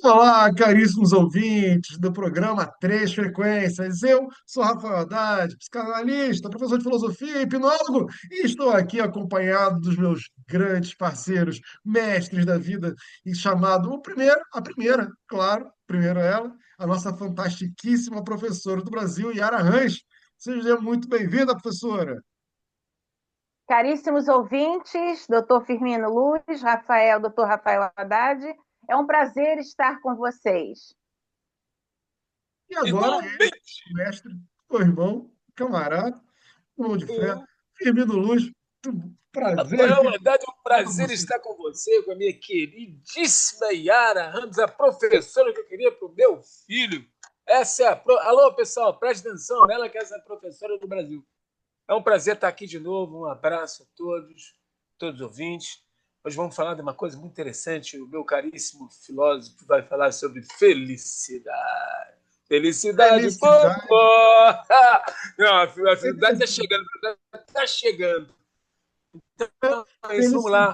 Olá, caríssimos ouvintes do programa Três Frequências. Eu sou Rafael Haddad, psicanalista, professor de filosofia e hipnólogo, e estou aqui acompanhado dos meus grandes parceiros, mestres da vida, e chamado a primeira, claro, primeiro ela, a nossa fantastiquíssima professora do Brasil, Yara Ranch. Seja muito bem-vinda, professora. Caríssimos ouvintes, doutor Firmino Luz, doutor Rafael Haddad, é um prazer estar com vocês. E agora ele, Igualmente, mestre, meu irmão, camarada, irmão de fé, eu, Firmino Luz, prazer Rafael aqui Haddad, é um com prazer você. estar com você, com a minha queridíssima Yara Ramos, a professora que eu queria para o meu filho. Essa é Alô, pessoal, preste atenção nela, que essa é a professora do Brasil. É um prazer estar aqui de novo. Um abraço a todos os ouvintes. Hoje vamos falar de uma coisa muito interessante. O meu caríssimo filósofo vai falar sobre felicidade. Felicidade, Felicidade, popô! Não, a felicidade está felicidade, chegando. Está chegando. Então é isso, felicidade vamos lá,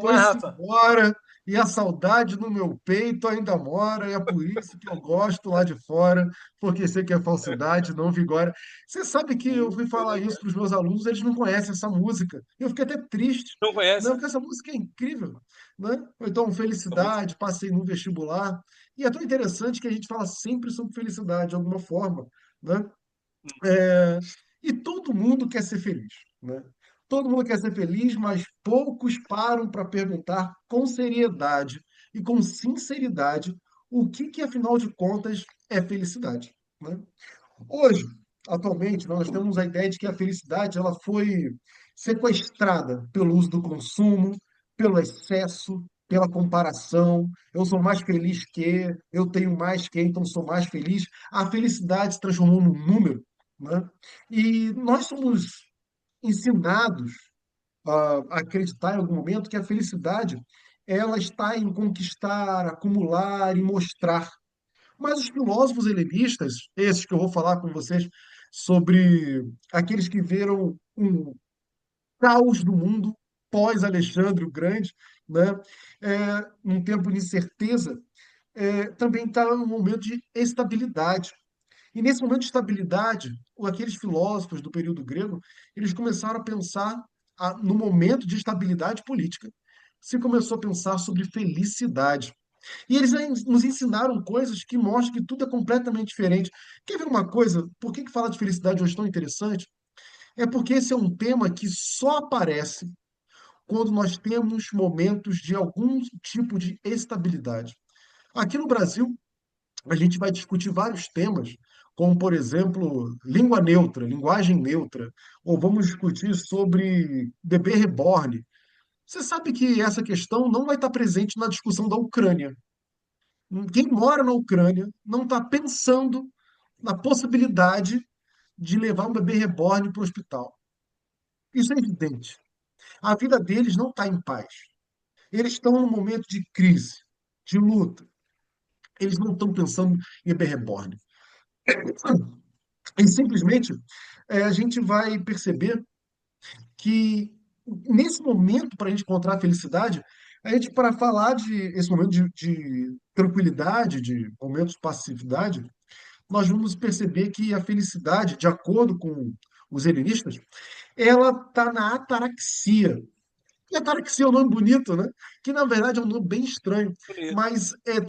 foi-se Rafa. embora e a saudade no meu peito ainda mora, e é por isso que eu gosto lá de fora, porque sei que a falsidade não vigora. Você sabe que eu fui falar isso para os meus alunos, eles não conhecem essa música. Eu fiquei até triste, Não né? conhece? Porque essa música é incrível, né? Ou então, A música. felicidade, passei no vestibular. E é tão interessante que a gente fala sempre sobre felicidade, de alguma forma, né? É, e todo mundo quer ser feliz, né? Todo mundo quer ser feliz, mas poucos param para perguntar com seriedade e com sinceridade o que, afinal de contas, é felicidade, né? Hoje, atualmente, nós temos a ideia de que a felicidade ela foi sequestrada pelo uso do consumo, pelo excesso, pela comparação. Eu sou mais feliz que, eu tenho mais que, então sou mais feliz. A felicidade se transformou num número, né? E nós somos ensinados a acreditar em algum momento que a felicidade ela está em conquistar, acumular e mostrar. Mas os filósofos helenistas, esses que eu vou falar com vocês sobre aqueles que viram um caos do mundo pós-Alexandre o Grande, né? Um tempo de incerteza, também está num momento de estabilidade. E nesse momento de estabilidade, aqueles filósofos do período grego, eles começaram a pensar no momento de estabilidade política, se começou a pensar sobre felicidade. E eles nos ensinaram coisas que mostram que tudo é completamente diferente. Quer ver uma coisa? Por que falar de felicidade hoje é tão interessante? É porque esse é um tema que só aparece quando nós temos momentos de algum tipo de estabilidade. Aqui no Brasil, a gente vai discutir vários temas, como, por exemplo, língua neutra, linguagem neutra, ou vamos discutir sobre bebê reborn. Você sabe que essa questão não vai estar presente na discussão da Ucrânia. Quem mora na Ucrânia não está pensando na possibilidade de levar um bebê reborn para o hospital. Isso é evidente. A vida deles não está em paz. Eles estão num momento de crise, de luta. Eles não estão pensando em bebê reborn. E simplesmente a gente vai perceber que nesse momento, para a gente encontrar a felicidade, a gente, para falar de esse momento de tranquilidade, de momentos de passividade, nós vamos perceber que a felicidade, de acordo com os helenistas, ela está na ataraxia. E ataraxia é um nome bonito, né? Que na verdade é um nome bem estranho, Bonito. mas é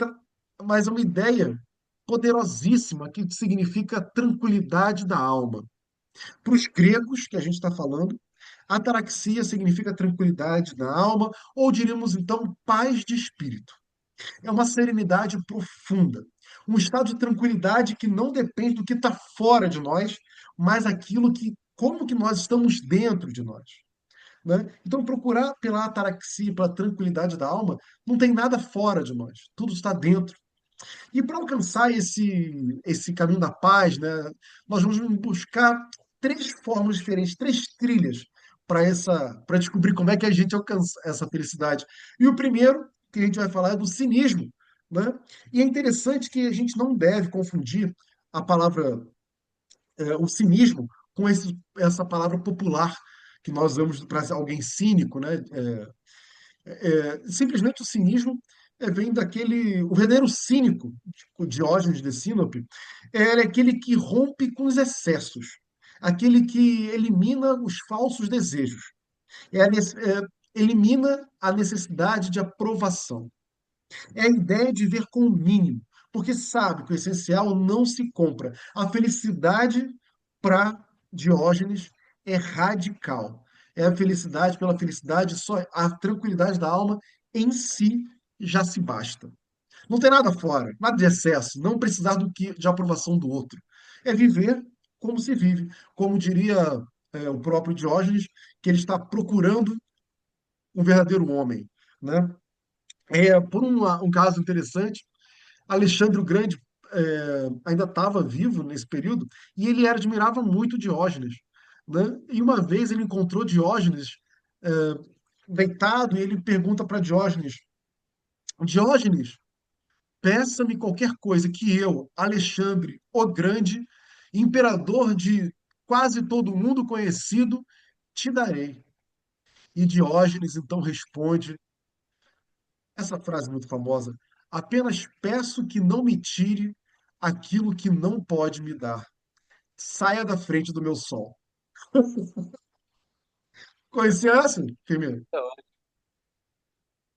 uma ideia poderosíssima que significa tranquilidade da alma. Para os gregos, que a gente está falando, ataraxia significa tranquilidade da alma, ou diríamos então paz de espírito. É uma serenidade profunda, um estado de tranquilidade que não depende do que está fora de nós, mas aquilo que, como que nós estamos dentro de nós, né? Então, procurar pela ataraxia, pela tranquilidade da alma, não tem nada fora de nós, tudo está dentro. E para alcançar esse caminho da paz, né, nós vamos buscar três formas diferentes, três trilhas para descobrir como é que a gente alcança essa felicidade. E o primeiro que a gente vai falar é do cinismo, né? E é interessante que a gente não deve confundir a palavra, o cinismo com essa palavra popular que nós usamos para alguém cínico, né? Simplesmente o cinismo vem daquele, o verdadeiro cínico, o Diógenes de Sinope, é aquele que rompe com os excessos, aquele que elimina os falsos desejos, elimina a necessidade de aprovação. É a ideia de ver com o mínimo, porque sabe que o essencial não se compra. A felicidade para Diógenes é radical. É a felicidade pela felicidade, só a tranquilidade da alma em si já se basta. Não tem nada fora, nada de excesso, não precisar de aprovação do outro. É viver como se vive, como diria o próprio Diógenes, que ele está procurando um verdadeiro homem, né? Por um caso interessante, Alexandre o Grande ainda estava vivo nesse período e ele admirava muito Diógenes, né? E uma vez ele encontrou Diógenes é, deitado e ele pergunta para Diógenes: Diógenes, peça-me qualquer coisa que eu, Alexandre o Grande, imperador de quase todo mundo conhecido, te darei. E Diógenes então responde essa frase muito famosa: apenas peço que não me tire aquilo que não pode me dar. Saia da frente do meu sol. Conhecia essa, Firmino? Então,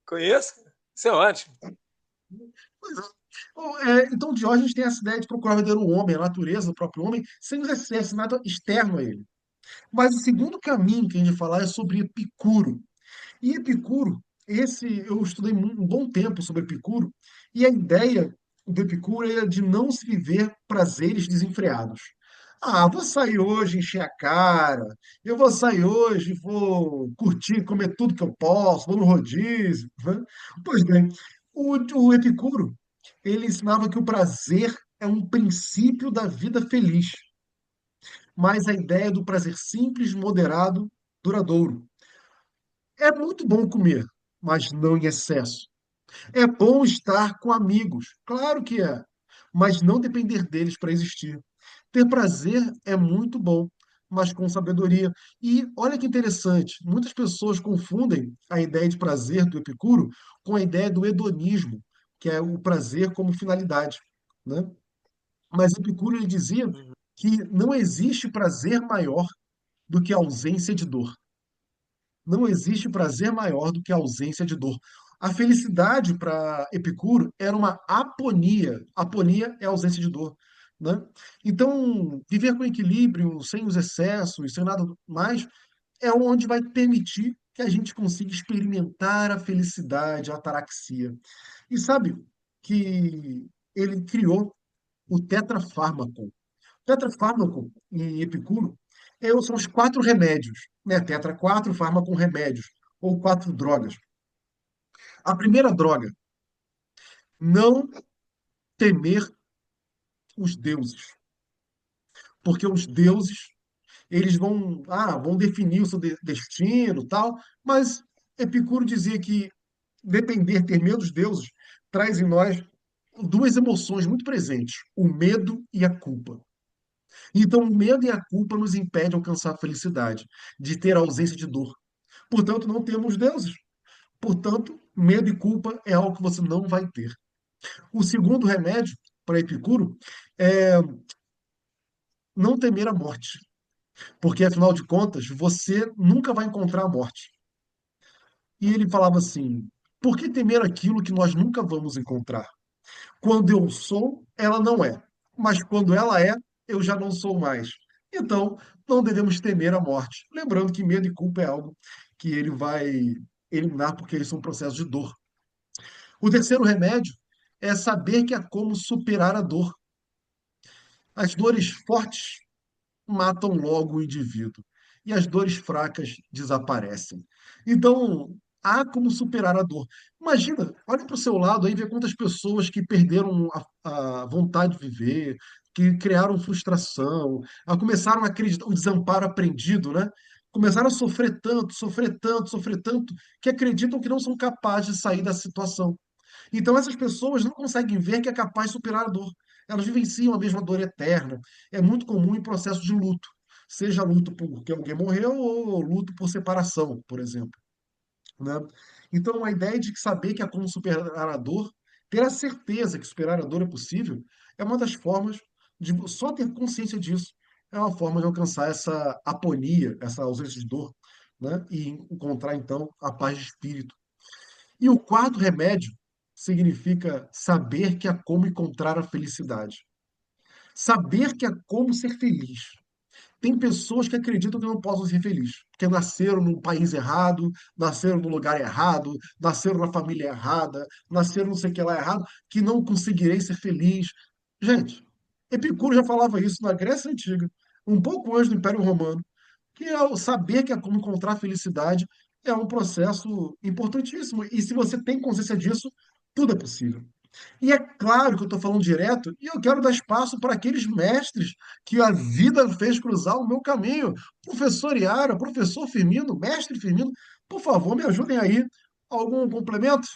conheço? Isso é ótimo. Pois é. Bom, então, Diógenes tem essa ideia de procurar o verdadeiro homem, a natureza do próprio homem, sem os excessos, nada externo a ele. Mas o segundo caminho que a gente vai falar é sobre Epicuro. E Epicuro, eu estudei um bom tempo sobre Epicuro, e a ideia do Epicuro é de não se viver prazeres desenfreados. Ah, vou sair hoje, encher a cara, eu vou sair hoje, vou curtir, comer tudo que eu posso, vou no rodízio, né? Pois bem, o Epicuro, ele ensinava que o prazer é um princípio da vida feliz, mas a ideia do prazer simples, moderado, duradouro. É muito bom comer, mas não em excesso. É bom estar com amigos, claro que é, mas não depender deles para existir. Ter prazer é muito bom, mas com sabedoria. E olha que interessante, muitas pessoas confundem a ideia de prazer do Epicuro com a ideia do hedonismo, que é o prazer como finalidade, né? Mas Epicuro ele dizia Uhum. que não existe prazer maior do que a ausência de dor. Não existe prazer maior do que a ausência de dor. A felicidade para Epicuro era uma aponia. Aponia é ausência de dor, né? Então, viver com equilíbrio, sem os excessos, sem nada mais, é onde vai permitir que a gente consiga experimentar a felicidade, a ataraxia. E sabe que ele criou o tetrafármaco. Tetrafármaco, em Epicuro, são os quatro remédios, né? Tetra, quatro, fármaco, remédios, ou quatro drogas. A primeira droga, não temer os deuses, porque os deuses, eles vão definir o seu destino, tal, mas Epicuro dizia que depender, ter medo dos deuses, traz em nós duas emoções muito presentes, o medo e a culpa. Então, o medo e a culpa nos impedem de alcançar a felicidade, de ter a ausência de dor. Portanto, não temos deuses. Portanto, medo e culpa é algo que você não vai ter. O segundo remédio para Epicuro é não temer a morte, porque afinal de contas, você nunca vai encontrar a morte. E ele falava assim: por que temer aquilo que nós nunca vamos encontrar? Quando eu sou, ela não é. Mas quando ela é, eu já não sou mais. Então, não devemos temer a morte. Lembrando que medo e culpa é algo que ele vai eliminar porque eles são processos de dor. O terceiro remédio é saber que há como superar a dor. As dores fortes matam logo o indivíduo e as dores fracas desaparecem. Então, há como superar a dor. Imagina, olha para o seu lado aí, vê quantas pessoas que perderam a vontade de viver, que criaram frustração, começaram a acreditar, o desamparo aprendido, né? Começaram a sofrer tanto, sofrer tanto, sofrer tanto, que acreditam que não são capazes de sair da situação. Então, essas pessoas não conseguem ver que é capaz de superar a dor. Elas vivenciam a mesma dor eterna. É muito comum em processo de luto, seja luto porque alguém morreu ou luto por separação, por exemplo, né? Então, a ideia de saber que é como superar a dor, ter a certeza que superar a dor é possível, é uma das formas de só ter consciência disso. É uma forma de alcançar essa aponia, essa ausência de dor, né? E encontrar, então, a paz de espírito. E o quarto remédio significa saber que há como encontrar a felicidade. Saber que há como ser feliz. Tem pessoas que acreditam que não possam ser felizes, porque nasceram no país errado, nasceram no lugar errado, nasceram na família errada, nasceram não sei o que lá errado, que não conseguirei ser feliz. Gente, Epicuro já falava isso na Grécia Antiga, um pouco antes do Império Romano, que é o saber que é como encontrar felicidade é um processo importantíssimo. E se você tem consciência disso, tudo é possível. E é claro que eu estou falando direto, e eu quero dar espaço para aqueles mestres que a vida fez cruzar o meu caminho. Professor Iara, professor Firmino, mestre Firmino, por favor, me ajudem aí. Algum complemento?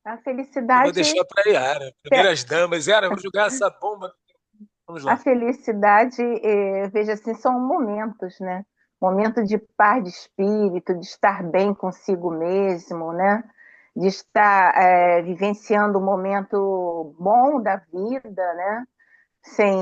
A Eu vou felicidade, deixar para a Yara, primeiras damas. Yara, eu vou jogar essa bomba. Vamos a lá. felicidade, veja assim, são momentos, né? Momento de paz de espírito, de estar bem consigo mesmo, né? De estar vivenciando um momento bom da vida, né? Sem,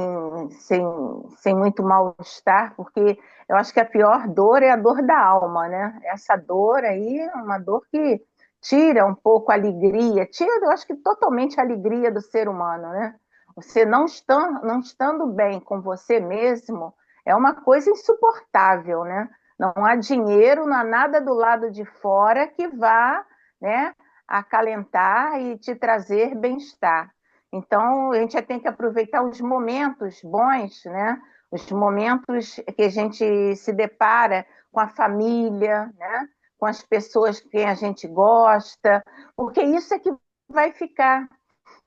sem muito mal-estar, porque eu acho que a pior dor é a dor da alma, né? Essa dor aí é uma dor que tira um pouco a alegria, tira, eu acho que totalmente a alegria do ser humano, né? Você não estando bem com você mesmo é uma coisa insuportável, né? Não há dinheiro, não há nada do lado de fora que vá, né, acalentar e te trazer bem-estar. Então, a gente tem que aproveitar os momentos bons, né? Os momentos que a gente se depara com a família, né? Com as pessoas que a gente gosta, porque isso é que vai ficar.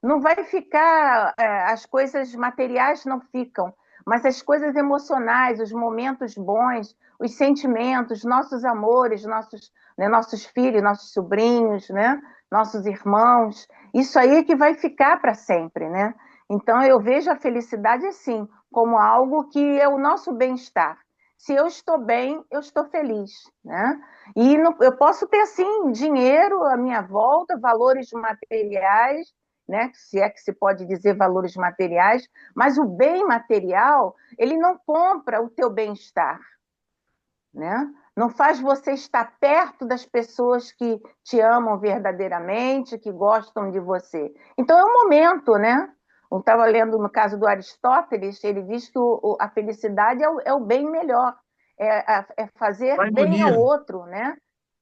Não vai ficar, as coisas materiais não ficam, mas as coisas emocionais, os momentos bons, os sentimentos, nossos amores, nossos filhos, nossos sobrinhos, né? Nossos irmãos, isso aí é que vai ficar para sempre, né? Então eu vejo a felicidade assim, como algo que é o nosso bem-estar. Se eu estou bem, eu estou feliz, né? E eu posso ter assim dinheiro à minha volta, valores materiais, né? Se é que se pode dizer valores materiais, mas o bem material, ele não compra o teu bem-estar, né? Não faz você estar perto das pessoas que te amam verdadeiramente, que gostam de você. Então é um momento, né? Eu estava lendo no caso do Aristóteles, ele diz que a felicidade é o bem melhor, é fazer bem ao Daimonia. outro, né?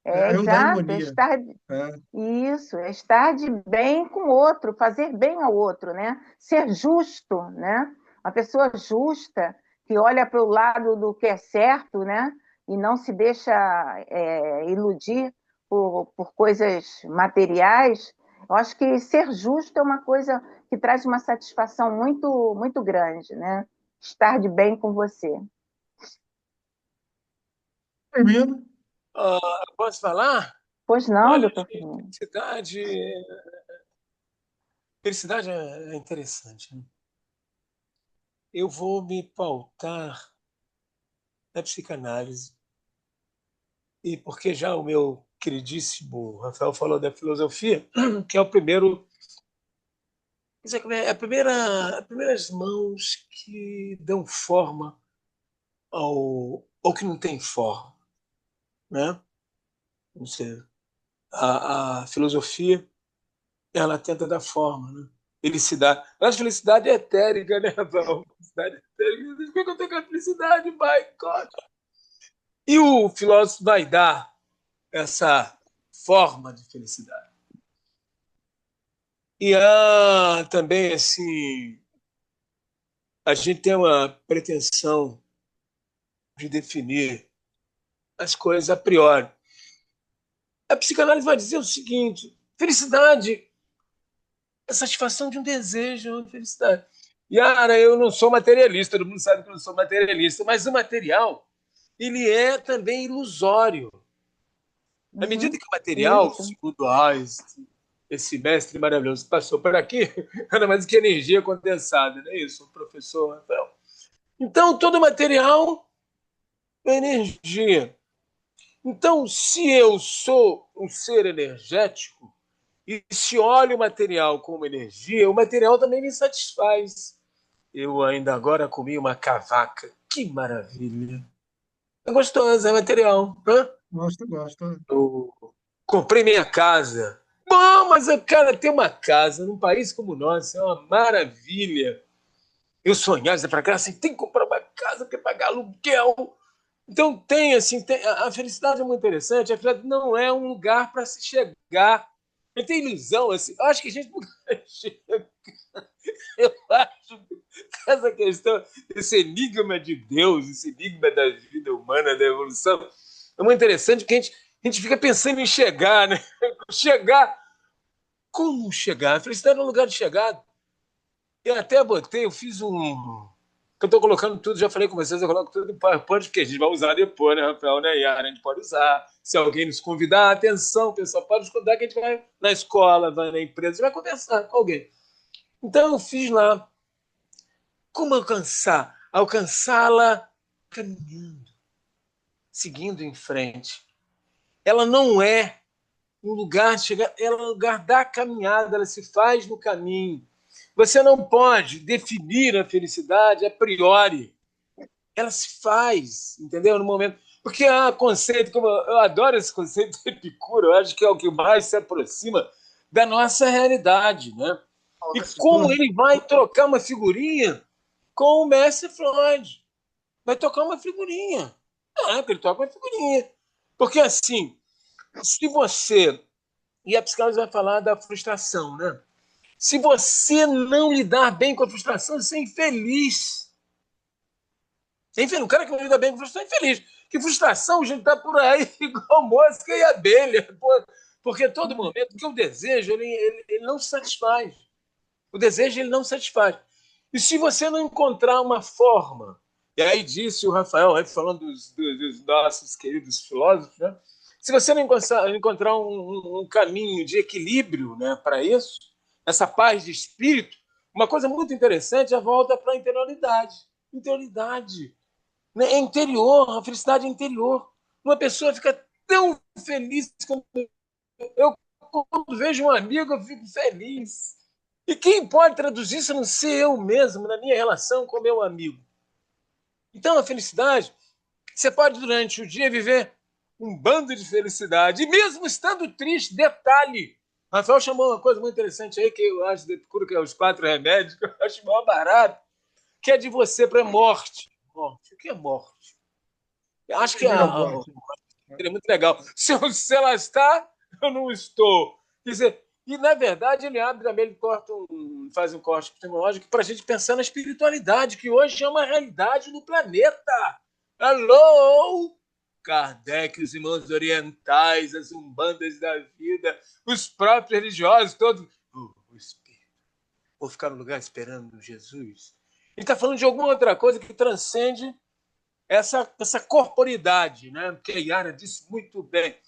É É o exato, é daimonia. estar É. isso, é estar de bem com o outro, fazer bem ao outro, né? Ser justo, né? Uma pessoa justa que olha para o lado do que é certo, né? E não se deixa iludir por coisas materiais. Eu acho que ser justo é uma coisa que traz uma satisfação muito, muito grande, né? Estar de bem com você. Firmino. Posso falar? Pois não, Olha, doutor gente, Firmino? felicidade é interessante, né? Eu vou me pautar na psicanálise. E porque já o meu queridíssimo Rafael falou da filosofia, que é o primeiro, quer dizer, é as primeiras mãos que dão forma ao que não tem forma, né? Não sei, a filosofia, ela tenta dar forma, né? Felicidade. Mas felicidade é etérica, né, Rafael? Felicidade é etérica. Por que eu tenho com a felicidade, my God? E o filósofo vai dar essa forma de felicidade. E há também, assim, a gente tem uma pretensão de definir as coisas a priori. A psicanálise vai dizer o seguinte: felicidade é satisfação de um desejo, uma felicidade. Yara, eu não sou materialista, todo mundo sabe que eu não sou materialista, mas o material, ele é também ilusório. À medida Uhum. que o material, Isso. segundo Einstein, esse mestre maravilhoso passou por aqui, nada mais do que energia condensada, não é isso, professor Rafael? Então, todo material é energia. Então, se eu sou um ser energético e se olho o material como energia, o material também me satisfaz. Eu ainda agora comi uma cavaca. Que maravilha! É gostosa, é material. Né? Gosto. Eu comprei minha casa. Bom, mas o cara ter uma casa num país como o nosso é uma maravilha. Eu sonhava para cá, assim, tem que comprar uma casa, tem que pagar aluguel. Então tem, assim, a felicidade é muito interessante. A felicidade não é um lugar para se chegar. Eu tenho ilusão, assim. Eu acho que a gente nunca chega. Eu acho que essa questão, esse enigma de Deus, esse enigma da vida humana, da evolução, é muito interessante porque a gente fica pensando em chegar, né? Chegar. Como chegar? A felicidade é um lugar de chegada. Eu até botei, eu fiz um. Que eu estou colocando tudo, já falei com vocês, eu coloco tudo em PowerPoint, porque a gente vai usar depois, né, Rafael, né, Yara? A gente pode usar. Se alguém nos convidar, atenção, pessoal, pode nos convidar que a gente vai na escola, vai na empresa, a gente vai conversar com alguém. Então eu fiz lá. Como alcançar? Alcançá-la caminhando, seguindo em frente. Ela não é um lugar de chegar, ela é um lugar da caminhada, ela se faz no caminho. Você não pode definir a felicidade a priori. Ela se faz, entendeu? No momento. Porque há conceito, como eu adoro esse conceito de Epicuro, eu acho que é o que mais se aproxima da nossa realidade, né? E como ele vai trocar uma figurinha com o Mestre Freud. Vai tocar uma figurinha. Porque ele toca uma figurinha. Porque assim, se você. E a psicanálise vai falar da frustração, né? Se você não lidar bem com a frustração, você é infeliz. Enfim, o cara que não lida bem com frustração é infeliz. Que frustração, a gente tá por aí igual mosca e abelha. Porque todo momento que o desejo, ele não satisfaz. O desejo, ele não satisfaz. E se você não encontrar uma forma, e aí disse o Rafael, aí falando dos nossos queridos filósofos, né? Se você não encontrar um caminho de equilíbrio, né, para isso, essa paz de espírito, uma coisa muito interessante é a volta para a interioridade. Interioridade. Né? É interior, a felicidade é interior. Uma pessoa fica tão feliz quando eu quando vejo um amigo, eu fico feliz. E quem pode traduzir isso a não ser eu mesmo, na minha relação com meu amigo? Então, a felicidade, você pode durante o dia viver um bando de felicidade, e mesmo estando triste, detalhe. Rafael chamou uma coisa muito interessante aí, que eu acho de Epicuro, que é os 4 remédios, que eu acho maior barato, que é de você para a morte. Morte. O que é morte? Eu acho que seria muito legal. Se ela está, eu não estou. Quer dizer, e na verdade ele abre também, ele faz um corte epistemológico para a gente pensar na espiritualidade, que hoje é uma realidade no planeta. Alô! Kardec, os irmãos orientais, as umbandas da vida, os próprios religiosos, todos. O espírito. Vou ficar no lugar esperando Jesus. Ele está falando de alguma outra coisa que transcende essa corporidade, né? Porque a Yara disse muito bem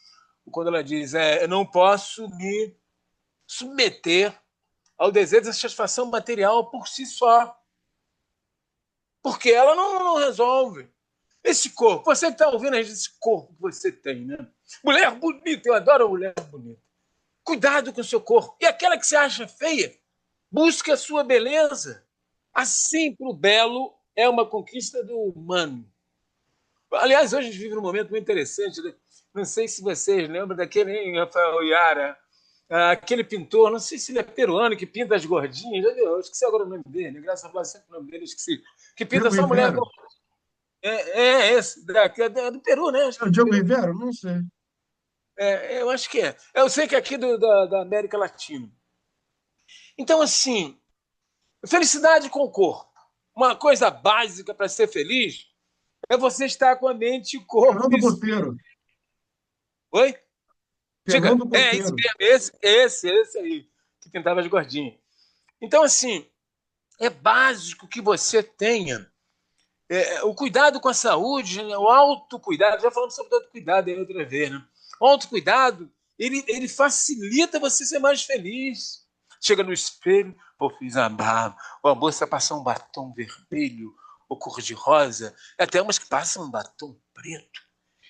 quando ela diz: eu não posso me submeter ao desejo de satisfação material por si só, porque ela não resolve. Esse corpo, você que está ouvindo esse corpo que você tem, né? Mulher bonita, eu adoro mulher bonita. Cuidado com o seu corpo. E aquela que você acha feia, busque a sua beleza. Assim, para o belo, é uma conquista do humano. Aliás, hoje a gente vive num momento muito interessante. Né? Não sei se vocês lembram daquele, hein, Rafael Yara, aquele pintor, não sei se ele é peruano, que pinta as gordinhas. Eu esqueci agora o nome dele, graças a Deus, sempre o nome dele, esqueci. Que pinta Diogo só mulher Rivera? gordinha. Esse, do Peru, né? Acho É que o é do Diogo Peru. Rivera? Não sei. Eu acho que é. Eu sei que é aqui da América Latina. Então, assim, felicidade com o corpo. Uma coisa básica para ser feliz é você estar com a mente, corpo e Fernando espírito. Botelho. Oi? Diga, Fernando esse Botelho. mesmo, esse aí, que pintava as gordinhas. Então, assim, é básico que você tenha o cuidado com a saúde, né, o autocuidado. Já falamos sobre o autocuidado aí outra vez, né? O autocuidado, ele facilita você ser mais feliz. Chega no espelho, pô, fiz a barba, ou a moça passou um batom vermelho ou cor-de-rosa, até umas que passam um batom preto.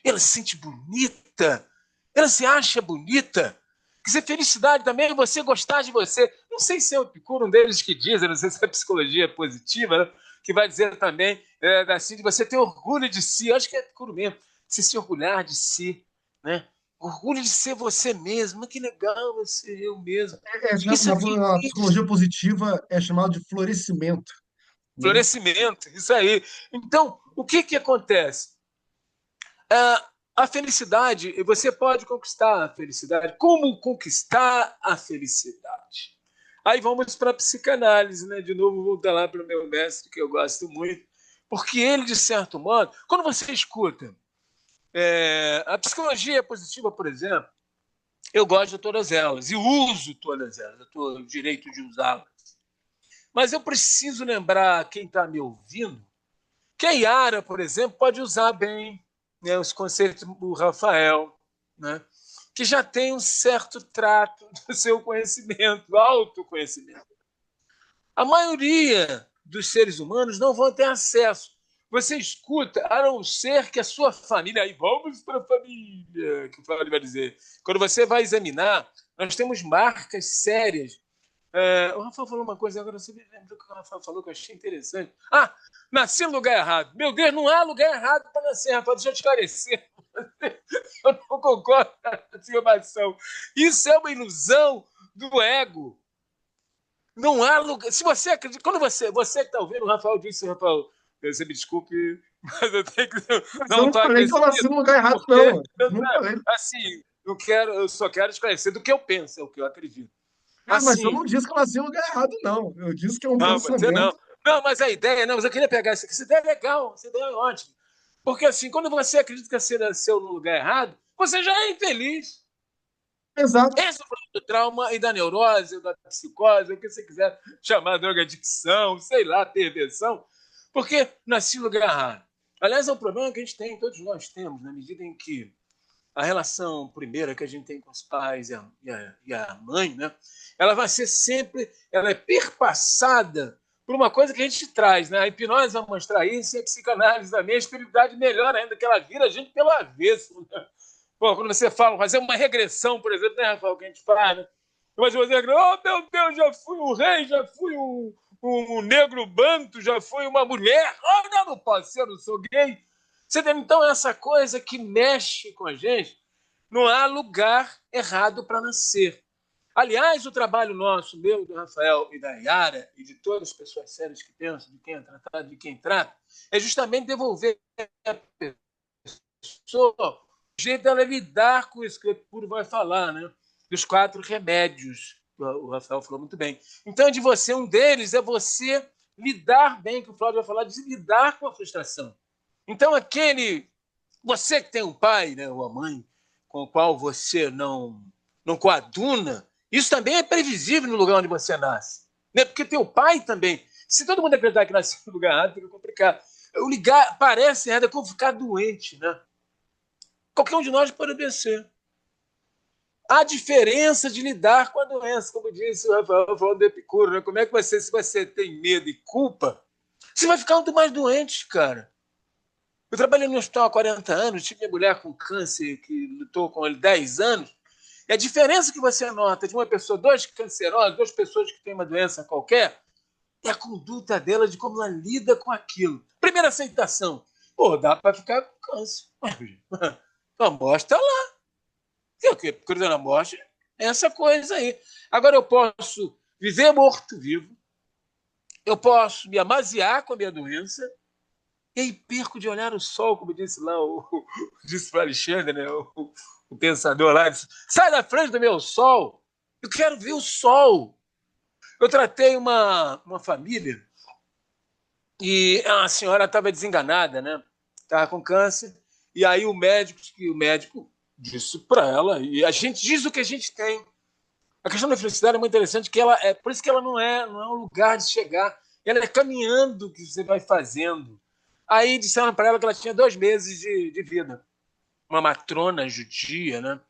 ela se sente bonita, ela se acha bonita. Quer dizer, felicidade também é você gostar de você. Não sei se é o Epicuro, um deles que diz, não sei se é psicologia positiva, né? Que vai dizer também assim, de você ter orgulho de si. Eu acho que é Epicuro mesmo. Você se orgulhar de si, né? Orgulho de ser você mesmo. Que legal você ser eu mesmo. Isso é Na feliz. psicologia positiva é chamado de florescimento, né? Florescimento, isso aí. Então, o que, que acontece? A felicidade, você pode conquistar a felicidade. Como conquistar a felicidade? Aí vamos para a psicanálise, né? De novo, voltar lá para o meu mestre, que eu gosto muito, porque ele, de certo modo, quando você escuta a psicologia positiva, por exemplo, eu gosto de todas elas e uso todas elas, eu tenho o direito de usá-las. Mas eu preciso lembrar quem está me ouvindo que a Yara, por exemplo, pode usar bem, né, os conceitos do Rafael, né, que já tem um certo trato do seu conhecimento, autoconhecimento. A maioria dos seres humanos não vão ter acesso. Você escuta, a não ser que a sua família, aí vamos para a família, que o Flávio vai dizer. Quando você vai examinar, nós temos marcas sérias. O Rafael falou uma coisa, agora você me lembra do que o Rafael falou, que eu achei interessante. Nasci no lugar errado. Meu Deus, não há lugar errado para nascer, Rafael, deixa eu te esclarecer. Eu não concordo com a afirmação. Isso é uma ilusão do ego. Não há lugar. Se você acredita. Quando você que está ouvindo, o Rafael disse, Rafael, você me desculpe, mas eu tenho que Mas eu não não estou falei que eu nasci acrescentando, no lugar errado, porque não. Não falei. assim, eu só quero esclarecer do que eu penso, é o que eu acredito. Mas eu Assim, não disse que eu nasci no lugar errado, não. Eu disse que é um não, você pensamento. não. Não, mas a ideia, não, mas eu queria pegar isso aqui. Essa ideia é legal, essa ideia é ótima. Porque assim, quando você acredita que você nasceu no lugar errado, você já é infeliz. Exato. Esse é o problema do trauma e da neurose, da psicose, o que você quiser chamar, drogadicção, sei lá, perversão, porque nasci no lugar errado. Aliás, é um problema que a gente tem, todos nós temos, na medida em que a relação primeira que a gente tem com os pais e a mãe, né? Ela vai ser sempre, ela é perpassada por uma coisa que a gente traz, né? A hipnose vai mostrar isso e a psicanálise também, a espiritualidade melhor ainda, que ela vira a gente pelo avesso, né? Pô, quando você fala, fazer uma regressão, por exemplo, né, Rafael, que a gente faz, né? Mas você, oh meu Deus, já fui um rei, já fui um negro banto, já fui uma mulher. Oh, não posso ser, eu não sou gay. Você tem, então, essa coisa que mexe com a gente, não há lugar errado para nascer. Aliás, o trabalho nosso, meu, do Rafael e da Yara, e de todas as pessoas sérias que pensam, de quem é tratado, de quem trata, é justamente devolver a pessoa o jeito dela lidar com isso que o Epicuro vai falar, né? Dos 4 remédios. O Rafael falou muito bem. Então, de você, um deles é você lidar bem, que o Flávio vai falar, de lidar com a frustração. Então, você que tem um pai, né, ou a mãe, com o qual você não coaduna, isso também é previsível no lugar onde você nasce. Né? Porque teu pai também. Se todo mundo acreditar que nasceu no lugar errado, fica complicado. O ligar parece errado, é como ficar doente, né? Qualquer um de nós pode adoecer. Há diferença de lidar com a doença, como disse o Rafael falando do Epicuro, né? Como é que você, se você tem medo e culpa, você vai ficar muito mais doente, cara. Eu trabalhei no hospital há 40 anos, tive minha mulher com câncer, que lutou com ele 10 anos, e a diferença que você nota de uma pessoa, 2 cancerosos, 2 pessoas que têm uma doença qualquer, é a conduta dela, de como ela lida com aquilo. Primeira aceitação. Pô, dá para ficar com câncer. A morte está lá. O que cruzando a morte é essa coisa aí. Agora eu posso viver morto-vivo, eu posso me amaziar com a minha doença, e aí perco de olhar o sol, como disse lá disse para Alexandre, né, o pensador lá, disse, sai da frente do meu sol, eu quero ver o sol. Eu tratei uma família e a senhora estava desenganada, né? Estava com câncer, e aí o médico disse para ela, e a gente diz o que a gente tem. A questão da felicidade é muito interessante, que ela por isso que ela não é um lugar de chegar, ela é caminhando que você vai fazendo. Aí disseram para ela que ela tinha 2 meses de vida. Uma matrona judia, né?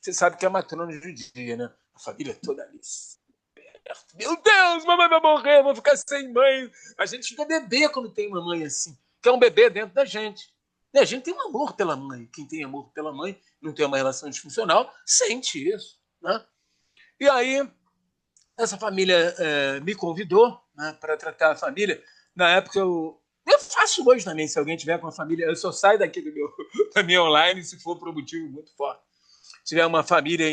Você sabe que é a matrona judia, né? A família toda ali. Meu Deus, mamãe vai morrer, vou ficar sem mãe. A gente fica bebê quando tem uma mãe assim, que é um bebê dentro da gente. Né? A gente tem um amor pela mãe. Quem tem amor pela mãe, não tem uma relação disfuncional, sente isso. Né? E aí, essa família me convidou, né, para tratar a família. Na época, eu faço hoje também, se alguém tiver com a família. Eu só saio daqui da minha online se for por um motivo muito forte. Se tiver uma família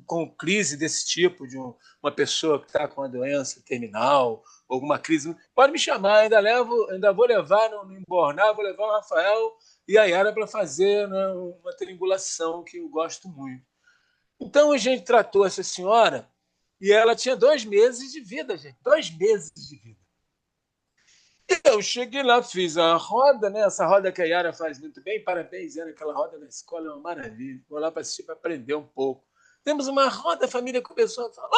com crise desse tipo, de uma pessoa que está com uma doença terminal, alguma crise, pode me chamar, ainda vou levar no Embornar, vou levar o Rafael e a Yara para fazer, né, uma triangulação que eu gosto muito. Então a gente tratou essa senhora e ela tinha 2 meses de vida, gente. 2 meses de vida. Eu cheguei lá, fiz a roda, né? Essa roda que a Yara faz muito bem, parabéns, Yara, aquela roda na escola é uma maravilha. Vou lá para assistir, para aprender um pouco. Temos uma roda, a família começou a falar.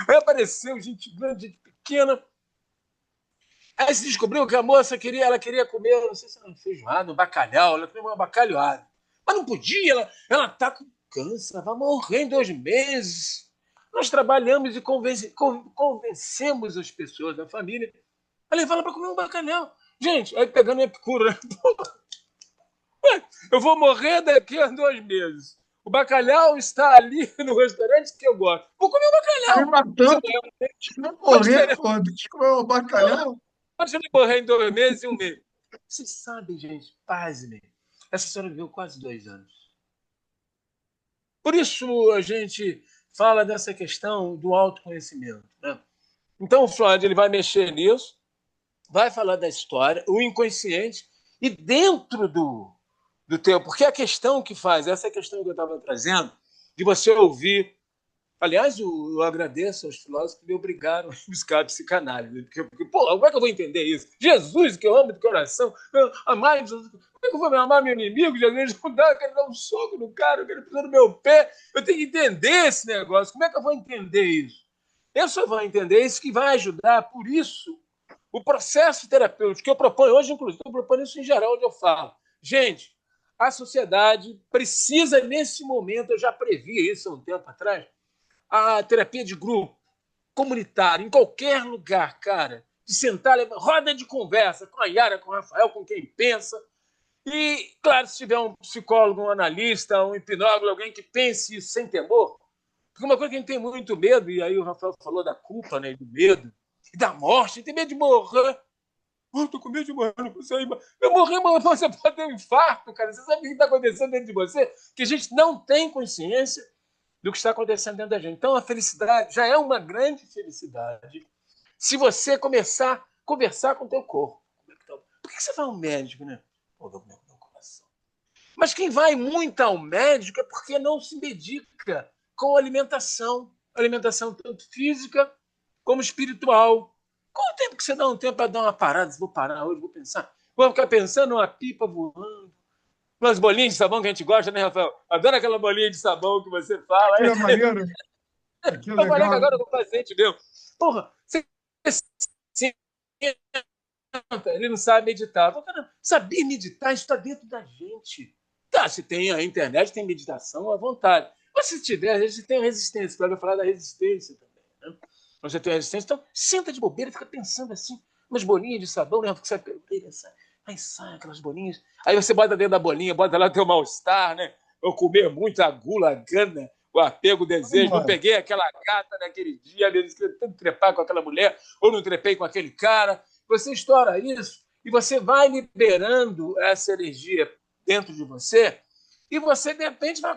Aí apareceu gente grande, gente pequena. Aí se descobriu que a moça ela queria comer, não sei se era um feijoada, um bacalhau, ela queria uma bacalhoada. Mas não podia, ela está com câncer, ela vai morrer em 2 meses. Nós trabalhamos e convencemos as pessoas da família a levar ela para comer um bacalhau. Gente, aí pegando a epicura, né? Eu vou morrer daqui a 2 meses. O bacalhau está ali no restaurante que eu gosto. Vou comer um Tá me bacalhau. matando. Se não morrer, pô, deixa eu comer um bacalhau. Pode morrer em 2 meses e 1 mês. Vocês sabem, gente, pasmem. Essa senhora viveu quase 2 anos. Por isso a gente fala dessa questão do autoconhecimento. Né? Então o Freud ele vai mexer nisso, vai falar da história, o inconsciente, e dentro do teu... Porque a questão que faz, essa é a questão que eu estava trazendo, de você ouvir... Aliás, eu agradeço aos filósofos que me obrigaram a buscar a psicanálise. Porque, pô, como é que eu vou entender isso? Jesus, que eu amo de coração, amar Jesus... Como é que eu vou amar meu inimigo? Jesus não dá, eu quero dar um soco no cara, eu quero pisar no meu pé. Eu tenho que entender esse negócio. Como é que eu vou entender isso? Eu só vou entender isso que vai ajudar. Por isso, o processo terapêutico que eu proponho hoje, inclusive, eu proponho isso em geral, onde eu falo. Gente, a sociedade precisa, nesse momento, eu já previ isso há um tempo atrás, a terapia de grupo, comunitária, em qualquer lugar, cara, de sentar, roda de conversa com a Yara, com o Rafael, com quem pensa. E, claro, se tiver um psicólogo, um analista, um hipnólogo, alguém que pense isso sem temor, porque uma coisa que a gente tem muito medo, e aí o Rafael falou da culpa, né, do medo, e da morte, tem medo de morrer. Eu tô com medo de morrer, não consigo. Eu morrer, mas você pode ter um infarto, cara. Você sabe o que está acontecendo dentro de você? Que a gente não tem consciência do que está acontecendo dentro da gente. Então, a felicidade já é uma grande felicidade se você começar a conversar com o teu corpo. Por que você vai ao médico, né? Pô, meu coração. Mas quem vai muito ao médico é porque não se medica com alimentação. Alimentação tanto física como espiritual. Qual o tempo que você dá um tempo para dar uma parada? Vou parar hoje, vou pensar. Vou ficar pensando numa pipa voando. Umas bolinhas de sabão que a gente gosta, né, Rafael? Adoro aquela bolinha de sabão que você fala. Que é maneiro. Que é Eu falei que legal. agora eu vou paciente meu. Porra, você ele não sabe meditar. Cara, saber meditar está dentro da gente. Tá, se tem a internet, tem meditação à vontade. Mas se tiver, a gente tem resistência. Para falar da resistência também. Né? Você tem resistência, então senta de bobeira e fica pensando assim, umas bolinhas de sabão, né? Porque você aí sai aquelas bolinhas. Aí você bota dentro da bolinha, bota lá teu mal-estar, né? Eu comer muito a gula, a gana, o apego, o desejo. Não peguei aquela gata naquele dia, tanto trepar com aquela mulher, ou não trepei com aquele cara. Você estoura isso e você vai liberando essa energia dentro de você e você, de repente, vai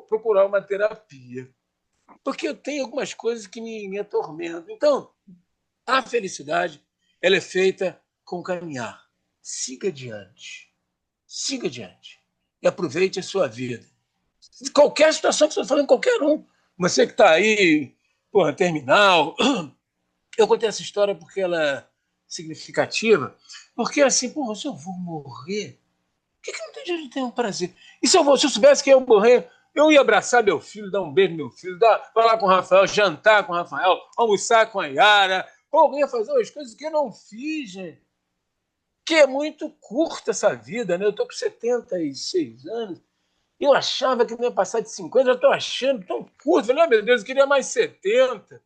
procurar uma terapia. Porque eu tenho algumas coisas que me atormentam. Então, a felicidade ela é feita com caminhar. Siga adiante. Siga adiante. E aproveite a sua vida. Qualquer situação que você está falando, qualquer um. Você que está aí, porra, terminal. Eu contei essa história porque ela é significativa. Porque assim, porra, se eu vou morrer, por que não tem jeito de ter um prazer? E se eu soubesse que eu morrer, eu ia abraçar meu filho, dar um beijo no meu filho, falar com o Rafael, jantar com o Rafael, almoçar com a Yara. Ou eu ia fazer umas coisas que eu não fiz, gente. Que é muito curta essa vida, né? Eu estou com 76 anos. Eu achava que não ia passar de 50, já estou achando tão curto. Falei, meu Deus, eu queria mais 70.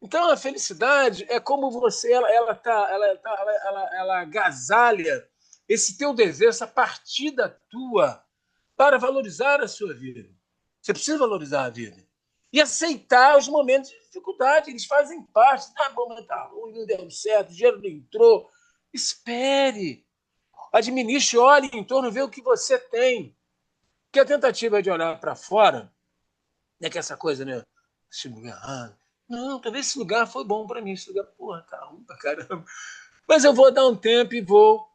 Então, a felicidade é como você, ela agasalha esse teu desejo, essa partida tua para valorizar a sua vida. Você precisa valorizar a vida. E aceitar os momentos de dificuldade, eles fazem parte. Ah, bom, mas tá ruim, não deu certo, o dinheiro não entrou. Espere. Administre, olhe em torno, vê o que você tem. Porque a tentativa de olhar para fora, né, que essa coisa, né? Esse lugar, não, talvez esse lugar foi bom para mim. Esse lugar, porra, tá ruim pra caramba. Mas eu vou dar um tempo e vou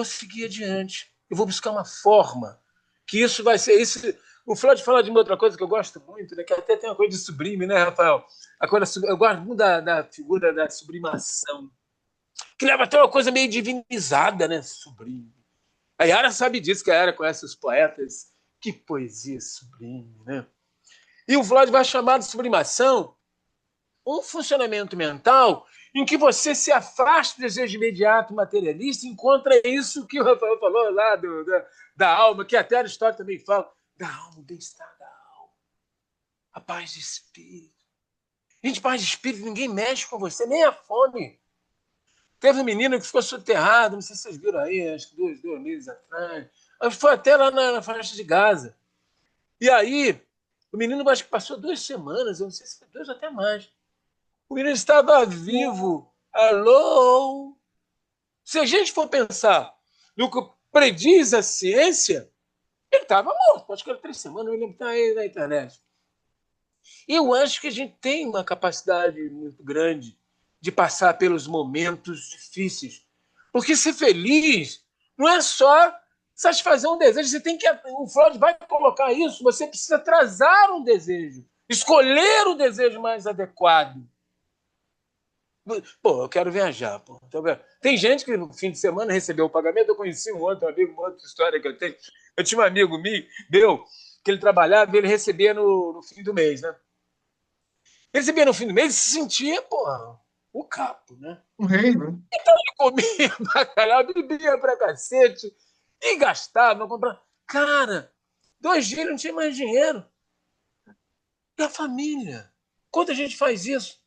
seguir adiante. Eu vou buscar uma forma que isso vai ser. Isso, o Freud fala de uma outra coisa que eu gosto muito, né, que até tem uma coisa de sublime, né, Rafael? Eu gosto muito da figura da sublimação, que leva até uma coisa meio divinizada, né? Sublime. A Yara sabe disso, que a Yara conhece os poetas. Que poesia sublime, né? E o Freud vai chamar de sublimação um funcionamento mental em que você se afasta do desejo imediato materialista e encontra isso que o Rafael falou lá da alma, que até Aristóteles também fala, da alma, o bem-estar da alma, a paz de espírito. Gente, paz de espírito, ninguém mexe com você, nem a fome. Teve um menino que ficou soterrado, não sei se vocês viram aí, acho que dois meses atrás. Foi até lá na faixa de Gaza. E aí, o menino acho que passou 2 semanas, eu não sei se foi 2 ou até mais. O menino estava vivo. Alô? Se a gente for pensar no que prediz a ciência, ele estava morto. Acho que era 3 semanas, não me lembro, está aí na internet. Eu acho que a gente tem uma capacidade muito grande de passar pelos momentos difíceis. Porque ser feliz não é só satisfazer um desejo. Você tem que. O Freud vai colocar isso. Você precisa atrasar um desejo, escolher o desejo mais adequado. Pô, eu quero viajar. Pô. Tem gente que no fim de semana recebeu o pagamento. Eu conheci um outro amigo, uma outra história que eu tenho. Eu tinha um amigo meu que ele trabalhava e ele recebia no fim do mês, né? Ele recebia no fim do mês e se sentia, porra, o capo, né? Um rei, né? Então ele comia bacalhau, bebia pra cacete e gastava, comprava. Cara, 2 dias ele não tinha mais dinheiro. E a família? Quanta gente faz isso?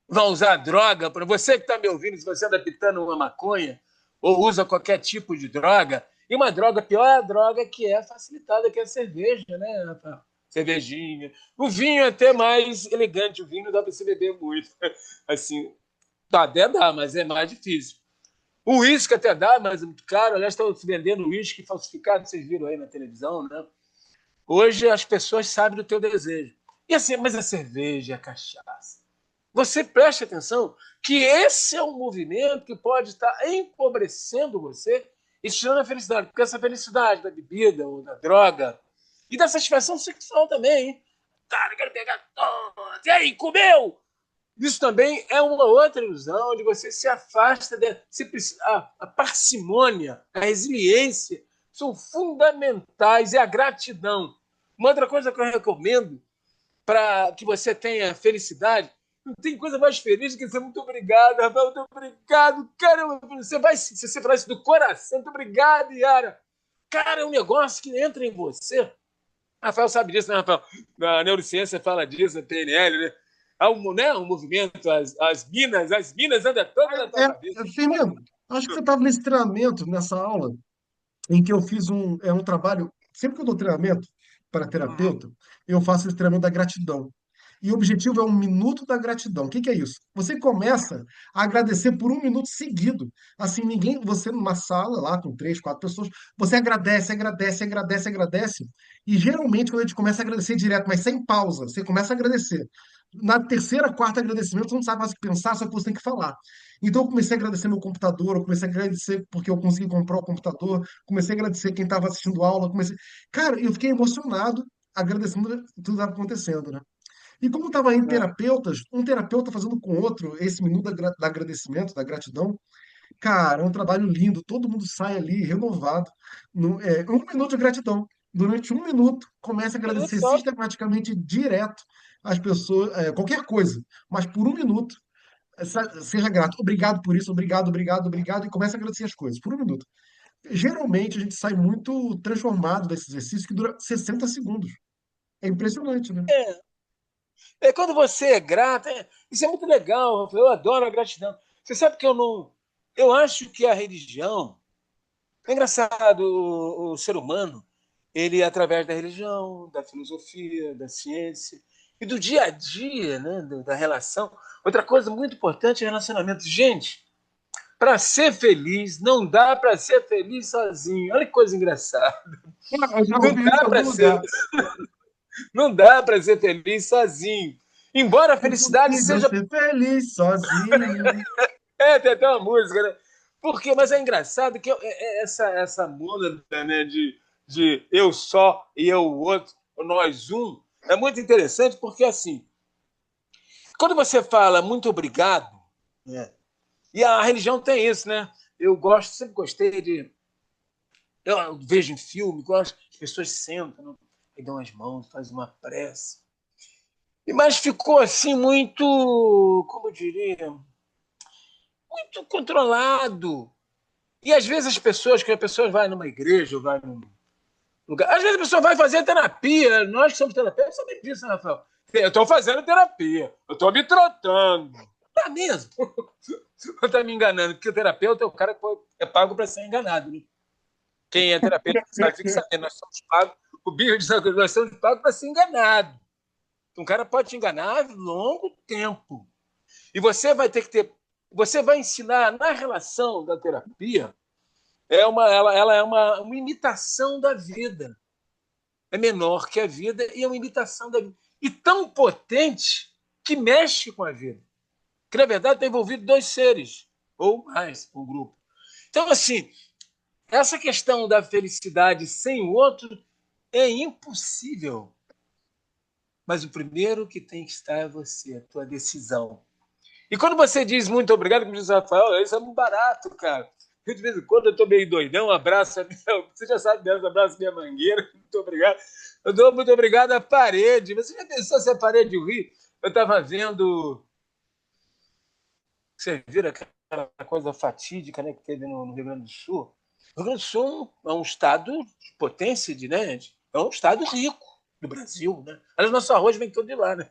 Vai usar droga? Para você que está me ouvindo, se você anda pitando uma maconha ou usa qualquer tipo de droga, e uma droga pior é a droga que é facilitada, que é a cerveja, né, Rafael? Cervejinha. O vinho é até mais elegante, o vinho não dá para se beber muito. Assim, até dá, mas é mais difícil. O uísque até dá, mas é muito caro. Aliás, estão se vendendo uísque falsificado, vocês viram aí na televisão, né? Hoje as pessoas sabem do teu desejo. E assim, mas a cerveja, a cachaça. Você preste atenção que esse é um movimento que pode estar empobrecendo você e tirando a felicidade. Porque essa felicidade da bebida ou da droga e da satisfação sexual também, hein? Cara, eu quero pegar todos. E aí, comeu? Isso também é uma outra ilusão onde você se afasta a parcimônia, a resiliência são fundamentais e a gratidão. Uma outra coisa que eu recomendo para que você tenha felicidade, não tem coisa mais feliz do que dizer muito obrigado, Rafael, muito obrigado, cara, se você falar isso do coração, muito obrigado, Yara. Cara, é um negócio que entra em você. Rafael sabe disso, né, Rafael? Na neurociência fala disso, a PNL, né? Há um movimento, as minas andam todas na tua cabeça. Firmino, acho que você estava nesse treinamento, nessa aula, em que eu fiz um trabalho. Sempre que eu dou treinamento para terapeuta, eu faço esse treinamento da gratidão. E o objetivo é 1 minuto da gratidão. O que que é isso? Você começa a agradecer por 1 minuto seguido. Assim, você numa sala lá com 3, 4 pessoas, você agradece, agradece, agradece, agradece. E geralmente, quando a gente começa a agradecer direto, mas sem pausa, você começa a agradecer. Na terceira, quarta agradecimento, você não sabe mais o que pensar, só que você tem que falar. Então, eu comecei a agradecer meu computador, eu comecei a agradecer porque eu consegui comprar o computador, comecei a agradecer quem estava assistindo aula, comecei. Cara, eu fiquei emocionado agradecendo tudo que estava acontecendo, né? E como estava em terapeutas, um terapeuta fazendo com o outro esse minuto da agradecimento, da gratidão, cara, é um trabalho lindo, todo mundo sai ali renovado. 1 minuto de gratidão. Durante 1 minuto, começa a agradecer Só sistematicamente direto às pessoas, qualquer coisa, mas por 1 minuto, seja grato. Obrigado por isso, obrigado, obrigado, obrigado, e começa a agradecer as coisas, por 1 minuto. Geralmente a gente sai muito transformado desse exercício que dura 60 segundos. É impressionante, né? quando você é grato, isso é muito legal, Rafael, eu adoro a gratidão. Você sabe que eu não. Eu acho que a religião É engraçado, o ser humano, ele, através da religião, da filosofia, da ciência e do dia a dia, né, da relação. Outra coisa muito importante é relacionamento. Gente, para ser feliz, não dá para ser feliz sozinho. Olha que coisa engraçada. Eu já Não ouvi isso em dá algum para ser, lugar. não dá para ser feliz sozinho. Embora a É felicidade impossível seja. ser feliz sozinho. Tem até uma música, né? Porque, mas é engraçado que essa moda, né, de eu só e eu o outro, nós um, é muito interessante porque, assim, quando você fala muito obrigado, né, e a religião tem isso, né? Eu gosto, sempre gostei de. Eu vejo em filme, gosto, as pessoas sentam, né, e dão as mãos, fazem uma prece. Mas ficou assim muito, como eu diria, muito controlado. E às vezes as pessoas, que a pessoa vai numa igreja, ou vai num lugar. Às vezes a pessoa vai fazer terapia. Nós que somos terapeutas sabemos disso, né, Rafael? Eu estou fazendo terapia, eu estou me tratando. Tá mesmo? Ou tá me enganando? Porque o terapeuta é o cara que é pago para ser enganado. Né? Quem é terapeuta sabe, fica sabendo, nós somos pagos. O Bíblia diz que nós somos pagos para ser enganado. Um cara pode te enganar longo tempo. E você vai ter que ter. Você vai ensinar na relação da terapia. Ela é uma imitação da vida. É menor que a vida e é uma imitação da vida. E tão potente que mexe com a vida. Que, na verdade, está envolvido dois seres, ou mais, um grupo. Então, assim, essa questão da felicidade sem o outro é impossível. Mas o primeiro que tem que estar é você, a tua decisão. E quando você diz muito obrigado, como diz o Rafael, isso é muito barato, cara. Eu, de vez em quando eu tô meio doidão, um abraço, você já sabe mesmo, abraço minha mangueira, muito obrigado. Eu dou muito obrigado à parede. Você já pensou se a parede rir? Eu estava vendo, você viram aquela coisa fatídica, né, que teve no Rio Grande do Sul? O Rio Grande do Sul é um estado de potência, né? É um estado rico do Brasil, né? Aliás, nosso arroz vem todo de lá, né?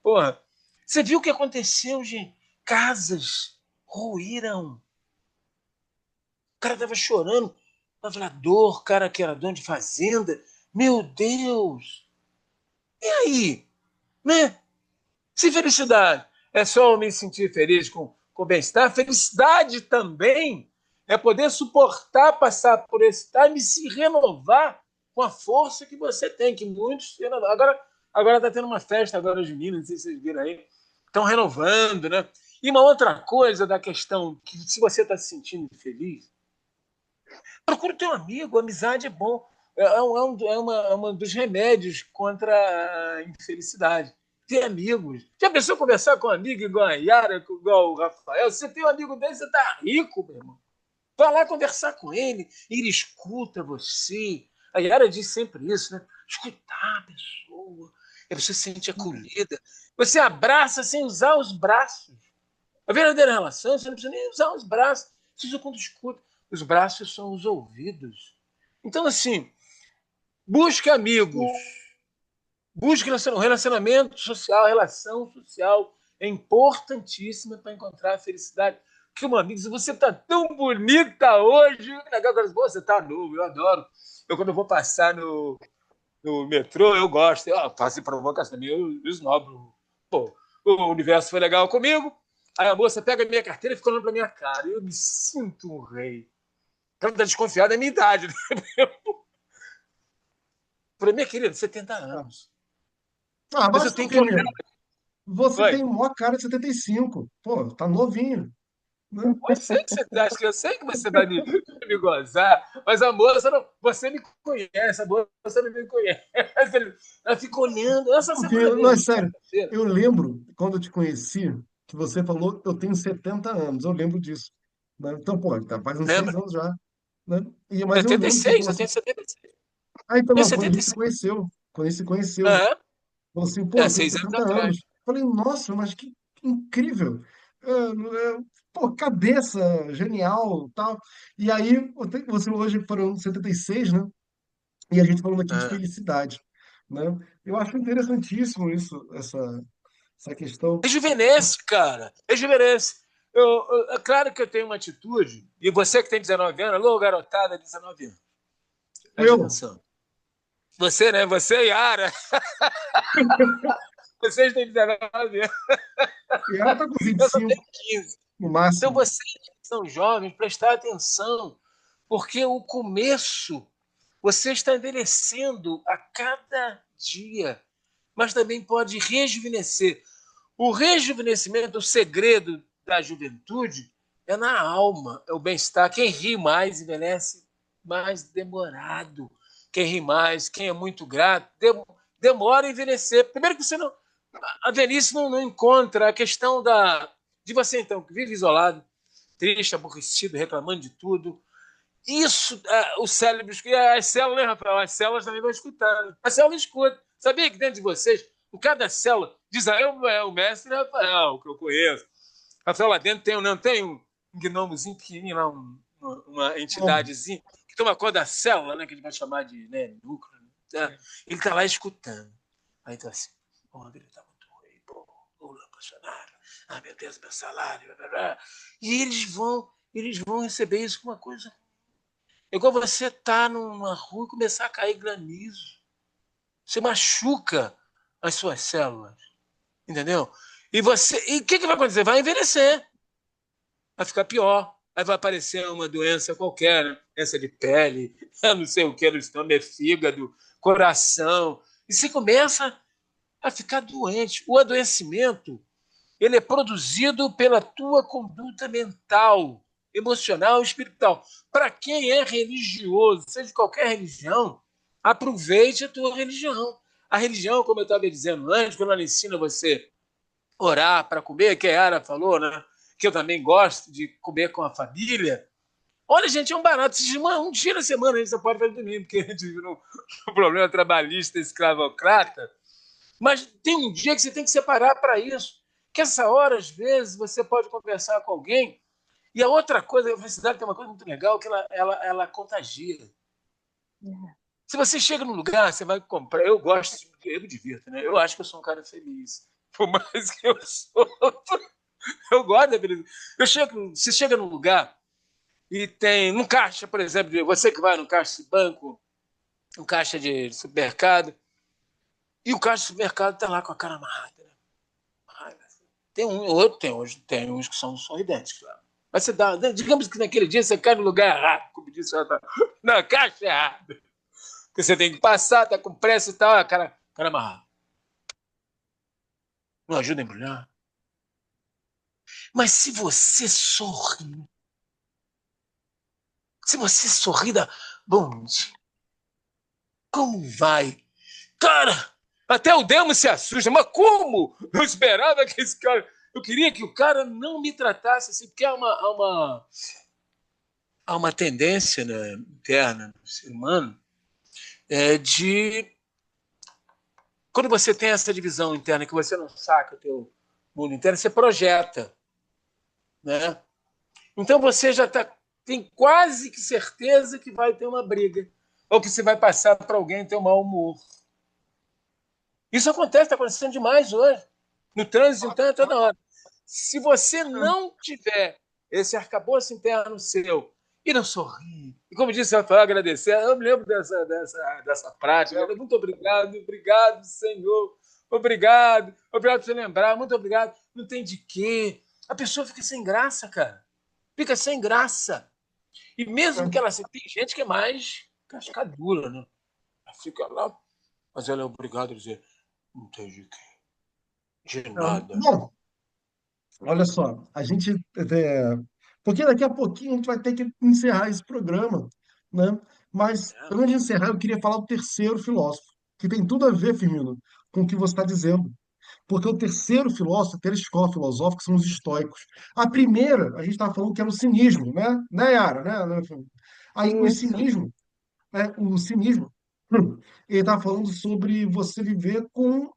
Porra, você viu o que aconteceu, gente? Casas ruíram. O cara tava chorando, lavrador, cara que era dono de fazenda. Meu Deus! E aí? Né? Se felicidade é só eu me sentir feliz com bem-estar, felicidade também é poder suportar, passar por esse time e se renovar com a força que você tem, que muitos. Agora está tendo uma festa agora de Minas, não sei se vocês viram aí. Estão renovando, né? E uma outra coisa da questão, que se você está se sentindo feliz, procura o teu amigo, a amizade é bom. É um dos remédios contra a infelicidade. Ter amigos. Já pensou conversar com um amigo igual a Yara, igual o Rafael? Você tem um amigo dele, você tá rico, meu irmão. Vai lá conversar com ele, ele escuta você. A Yara diz sempre isso, né? Escutar a pessoa. A pessoa se sente acolhida. Você abraça sem usar os braços. A verdadeira relação, você não precisa nem usar os braços. Você usa quando escuta. Os braços são os ouvidos. Então, assim, busque amigos. Busque relacionamento social, relação social. É importantíssima para encontrar a felicidade. Porque, meu amigo, se você está tão bonita hoje, você está novo, eu adoro. Eu, quando eu vou passar no metrô, eu gosto. Eu faço provocação também, eu esnobro. Pô, o universo foi legal comigo. Aí a moça pega a minha carteira e fica olhando pra minha cara. Eu me sinto um rei. Ela tá desconfiada da minha idade. Né? Falei, minha querida, 70 anos. Mas eu Mas tenho por que quê, olhar. mesmo? Você Oi. tem maior cara de 75. Pô, tá novinho, né? Eu sei que você vai me gozar, mas a moça não. Você me conhece, a moça não me conhece. Ela fica olhando. Essa Porque, semana não, é mesmo, sério, quarta-feira. eu lembro, quando eu te conheci, que você falou que eu tenho 70 anos. Eu lembro disso. Né? Então, pô, tá, faz uns 6 Lembra? anos já. Né? Mas eu lembro que você 76, falou eu assim, tenho 76. ah, então Tenho não, quando a gente se 76. conheceu, quando a gente se conheceu, Aham. falou assim, pô, É, eu tenho 6 anos 70 atrás. anos. Falei, nossa, mas que incrível. Pô, cabeça genial, tal. E aí, você hoje falando de 76, né? E a gente falando aqui de Ah. felicidade, né? Eu acho interessantíssimo isso, essa questão. Rejuvenesce, cara. Rejuvenesce. É claro que eu tenho uma atitude, e você que tem 19 anos, alô, garotada de 19 anos, preste Eu, atenção. Você, né? Você e Yara, vocês têm 19 anos, e ela tá com eu só 25, tenho 15. no Então, máximo. vocês que são jovens, prestar atenção, porque o começo, você está envelhecendo a cada dia, mas também pode rejuvenescer. O rejuvenescimento, o segredo da juventude é na alma, é o bem-estar. Quem ri mais envelhece mais demorado. Quem ri mais, quem é muito grato, demora a envelhecer. Primeiro que você não. A velhice não encontra a questão de você, então, que vive isolado, triste, aborrecido, reclamando de tudo. Isso, o cérebro, as células, né, Rafael? As células também vão escutando. A célula escuta. Sabia que dentro de vocês, em cada célula, diz é o mestre Rafael, que eu conheço. Rafael, lá dentro não tem um gnomozinho pequenininho lá, uma Bom, entidadezinha, que toma conta da célula, né, que a gente vai chamar de, né, núcleo. Né? Ele está lá escutando. Aí tá assim, o André está muito ruim, pô, o apaixonado, meu Deus, meu salário, blá, blá, blá. E eles vão receber isso com uma coisa. É igual você estar numa rua e começar a cair granizo. Você machuca as suas células, entendeu? E o que vai acontecer? Vai envelhecer, vai ficar pior. Aí vai aparecer uma doença qualquer, né? Doença de pele, não sei o que, no estômago, fígado, coração. E você começa a ficar doente. O adoecimento, ele é produzido pela tua conduta mental, emocional e espiritual. Para quem é religioso, seja de qualquer religião, aproveite a tua religião. A religião, como eu estava dizendo antes, quando ela ensina você orar para comer, que a Yara falou, né? Que eu também gosto de comer com a família. Olha, gente, é um barato. Um dia na semana a gente só pode fazer domingo, porque a gente vive um problema trabalhista escravocrata. Mas tem um dia que você tem que separar para isso. Que essa hora, às vezes, você pode conversar com alguém. E a outra coisa, a felicidade tem uma coisa muito legal, que ela contagia. Se você chega num lugar, você vai comprar. Eu gosto, eu me divirto, né? Eu acho que eu sou um cara feliz. Por mais que eu sou. Eu gosto da felicidade. Você chega num lugar e tem. Num caixa, por exemplo, você que vai no caixa de banco, um caixa de supermercado, e o caixa de supermercado está lá com a cara amarrada. Né? Tem um, outro tem uns que são sorridentes, claro. Mas você dá, digamos que naquele dia você cai no lugar errado, como disse o na caixa errada. Porque você tem que passar, tá com pressa e tal, cara amarrado. Não ajuda a embrulhar. Mas se você sorri da bom dia, como vai? Cara, até o Demo se assusta, mas como? Eu esperava que esse cara. Eu queria que o cara não me tratasse assim, porque há uma tendência, né, interna do ser humano de. Quando você tem essa divisão interna, que você não saca o teu mundo interno, você projeta. Né? Então você já tem quase que certeza que vai ter uma briga. Ou que você vai passar para alguém ter um mau humor. Isso acontece, está acontecendo demais hoje. No trânsito, então, é toda hora. Se você não tiver esse arcabouço interno seu e não sorrir, e como disse o Rafael, agradecer, eu me lembro dessa prática. Muito obrigado, Senhor. Obrigado por você lembrar, muito obrigado. Não tem de quê. A pessoa fica sem graça, cara. Fica sem graça. E mesmo que ela tem gente que é mais cascadura, né? Ela fica lá, mas ela é obrigada a dizer, não tem de quê. De nada. Bom, olha só, a gente. Porque daqui a pouquinho a gente vai ter que encerrar esse programa, né? Mas antes de encerrar, eu queria falar do terceiro filósofo, que tem tudo a ver, Firmino, com o que você está dizendo. Porque o terceiro filósofo, a terceira escola filosófica, são os estoicos. A primeira, a gente estava falando que era o cinismo, né? Né, Yara? Né? Aí Isso. o cinismo, ele estava falando sobre você viver com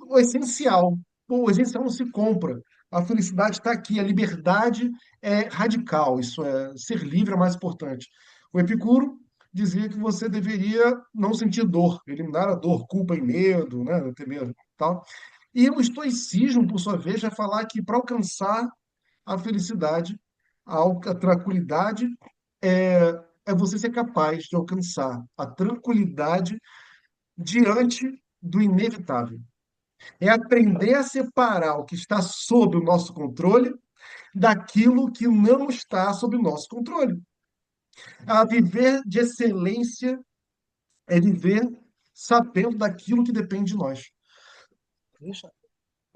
o essencial. O essencial não se compra. A felicidade está aqui, a liberdade é radical, isso é, ser livre é mais importante. O Epicuro dizia que você deveria não sentir dor, eliminar a dor, culpa e medo, né, ter medo, tal. E o estoicismo, por sua vez, vai falar que para alcançar a felicidade, a tranquilidade é você ser capaz de alcançar a tranquilidade diante do inevitável. É aprender a separar o que está sob o nosso controle daquilo que não está sob o nosso controle. A viver de excelência é viver sabendo daquilo que depende de nós. Isso.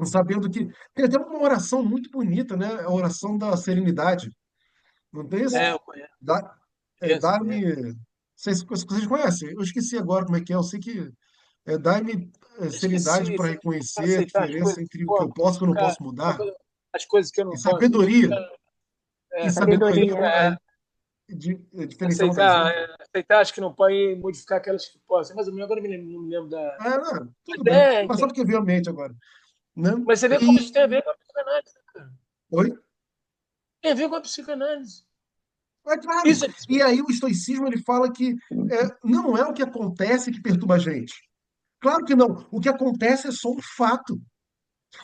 Sabendo que. Tem até uma oração muito bonita, né? A oração da serenidade. Não tem isso? É, eu conheço, Dá, conheço, conheço. dá-me. Não sei se vocês conhecem. Eu esqueci agora como é que é. Eu sei que dá-me Eu serenidade esqueci, para você tem que reconhecer a aceitar as diferença coisas que entre o que eu posso posso e o que eu não modificar, posso mudar. as coisas que eu E não posso sabedoria. modificar. E Sabedoria. sabedoria diferenciar muita Aceitar, gente. aceitar as que não podem modificar aquelas que possam. Mas agora não me lembro da. Não, Mas tudo bem. Mas só então. porque veio à mente agora. Né? Mas você vê como isso tem a E. ver com a psicanálise, né, cara? Oi? Tem a ver com a psicanálise. É claro. Isso é E aí o estoicismo ele fala que não é o que acontece que perturba a gente. Claro que não. O que acontece é só um fato.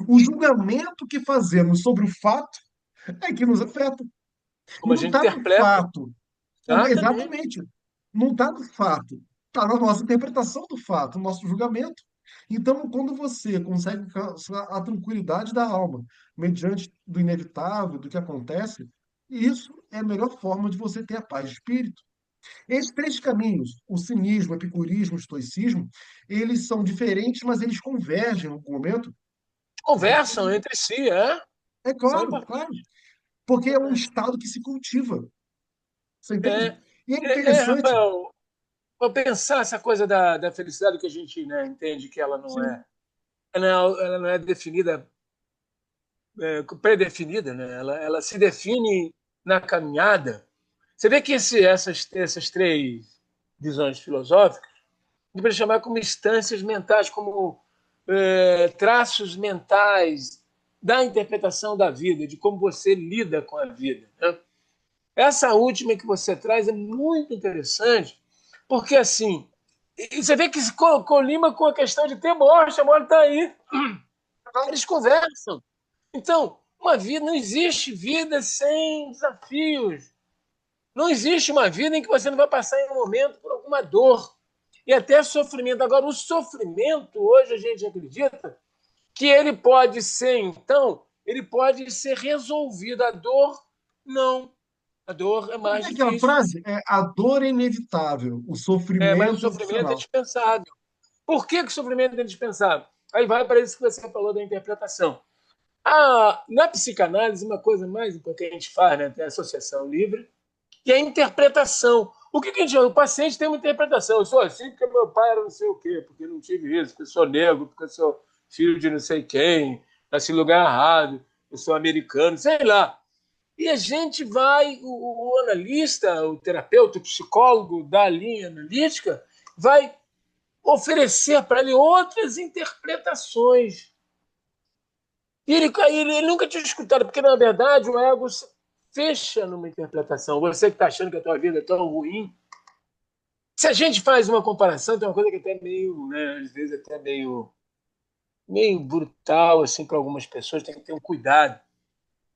O julgamento que fazemos sobre o fato é que nos afeta. como a Não gente está no interpreta. fato. Exatamente. Exatamente. Não está no fato. Está na nossa interpretação do fato, no nosso julgamento. Então, quando você consegue alcançar a tranquilidade da alma, mediante do inevitável, do que acontece, isso é a melhor forma de você ter a paz de espírito. Esses três caminhos, o cinismo, o epicurismo, o estoicismo, eles são diferentes, mas eles convergem em algum momento. Conversam entre si, é? É São claro, claro, importantes. porque é um estado que se cultiva, você entende? É, E é interessante, Rafael, para pensar essa coisa da felicidade que a gente, né, entende que ela não sim, é, ela não é definida, pré-definida, né? Ela se define na caminhada. Você vê que essas três visões filosóficas, a gente pode chamar como instâncias mentais, como traços mentais da interpretação da vida, de como você lida com a vida, né? Essa última que você traz é muito interessante, porque assim, você vê que se colima com a questão de ter morte, a morte está aí. Eles conversam. Então, uma vida, não existe vida sem desafios. Não existe uma vida em que você não vai passar em um momento por alguma dor e até sofrimento. Agora, o sofrimento, hoje a gente acredita que ele pode ser, então, ele pode ser resolvido. A dor, não. A dor é não mais tem aquela difícil. frase? A dor é inevitável, o Mas o sofrimento é sofrimento é opcional. dispensável. Por que o sofrimento é dispensável? Aí vai para isso que você falou da interpretação. Na psicanálise, uma coisa mais importante que a gente faz, né, tem a associação livre, e a interpretação. O que a gente O paciente tem uma interpretação. Eu sou assim porque meu pai era não sei o quê, porque não tive isso, porque eu sou negro, porque eu sou filho de não sei quem, nasci em lugar errado, eu sou americano, sei lá. E a gente vai, o analista, o terapeuta, o psicólogo da linha analítica, vai oferecer para ele outras interpretações. E ele nunca tinha escutado, porque na verdade o ego se fecha numa interpretação. Você que está achando que a tua vida é tão ruim. Se a gente faz uma comparação, tem uma coisa que é até meio, né, às vezes até meio brutal assim para algumas pessoas, tem que ter um cuidado.